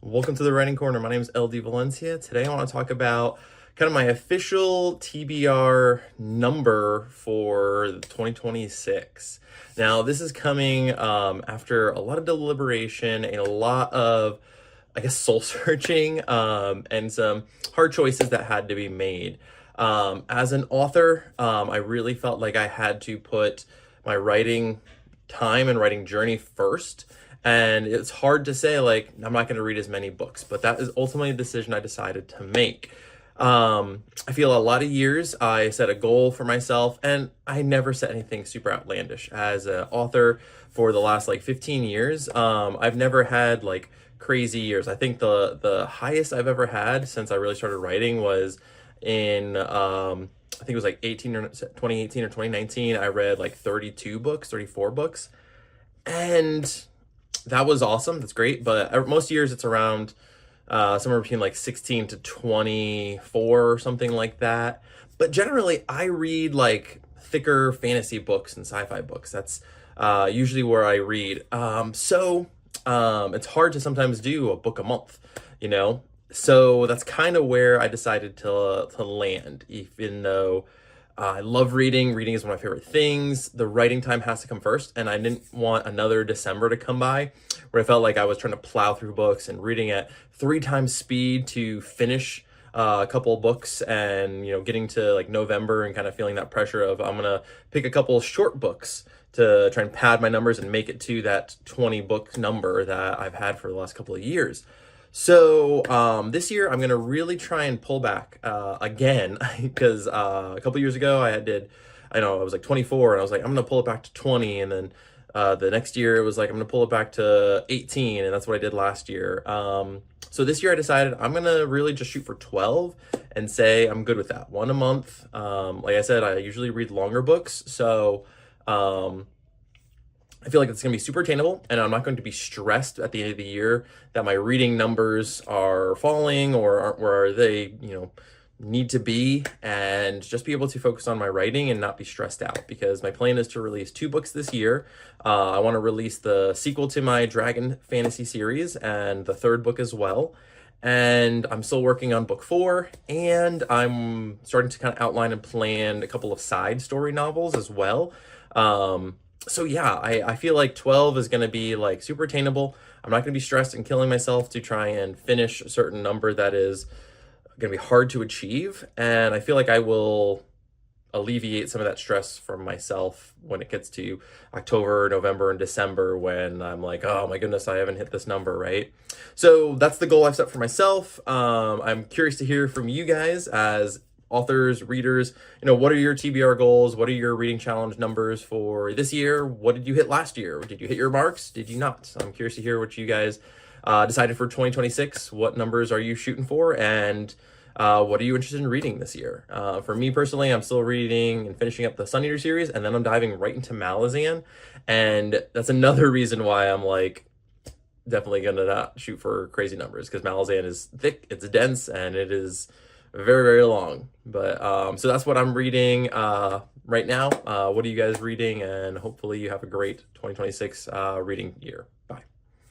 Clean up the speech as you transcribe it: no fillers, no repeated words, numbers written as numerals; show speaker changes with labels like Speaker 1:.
Speaker 1: Welcome to the Writing Corner. My name is LD Valencia. Today I want to talk about kind of my official TBR number for 2026. Now, this is coming after a lot of deliberation and a lot of, soul searching and some hard choices that had to be made. As an author, I really felt like I had to put my writing time and writing journey first. And it's hard to say, like, I'm not going to read as many books, but that is ultimately the decision I decided to make. I feel a lot of years I set a goal for myself, and I never set anything super outlandish. As an author for the last like 15 years, I've never had like crazy years. I think the highest I've ever had since I really started writing was in I think it was like 2018 or 2019. I read like 32 books, 34 books, and that was awesome. That's great. But most years it's around somewhere between like 16 to 24 or something like that. But generally, I read like thicker fantasy books and sci-fi books. That's usually where I read. It's hard to sometimes do a book a month, you know? So that's kind of where I decided to land, even though I love reading. Reading is one of my favorite things. The writing time has to come first, and I didn't want another December to come by where I felt like I was trying to plow through books and reading at 3 times speed to finish a couple of books, and getting to like November and kind of feeling that pressure of I'm gonna pick a couple of short books to try and pad my numbers and make it to that 20 book number that I've had for the last couple of years. So this year I'm gonna really try and pull back again because a couple years ago I was like 24 and I was like I'm gonna pull it back to 20, and then the next year it was like I'm gonna pull it back to 18, and that's what I did last year. So this year I decided I'm gonna really just shoot for 12 and say I'm good with that, one a month. Like I said, I usually read longer books, so I feel like it's going to be super attainable, and I'm not going to be stressed at the end of the year that my reading numbers are falling or aren't where they, need to be, and just be able to focus on my writing and not be stressed out, because my plan is to release 2 books this year. I want to release the sequel to my Dragon Fantasy series and the 3rd book as well. And I'm still working on book 4, and I'm starting to kind of outline and plan a couple of side story novels as well. So yeah, I feel like 12 is going to be like super attainable. I'm not going to be stressed and killing myself to try and finish a certain number that is going to be hard to achieve. And I feel like I will alleviate some of that stress from myself when it gets to October, November, and December, when I'm like, oh my goodness, I haven't hit this number, right? So that's the goal I've set for myself. I'm curious to hear from you guys as authors, readers. What are your TBR goals? What are your reading challenge numbers for this year? What did you hit last year? Did you hit your marks? Did you not? I'm curious to hear what you guys decided for 2026. What numbers are you shooting for? And what are you interested in reading this year? For me personally, I'm still reading and finishing up the Sun Eater series, and then I'm diving right into Malazan. And that's another reason why I'm like, definitely gonna not shoot for crazy numbers, because Malazan is thick, it's dense, and it is very, very long. But so that's what I'm reading right now. What are you guys reading? And hopefully you have a great 2026 reading year. Bye.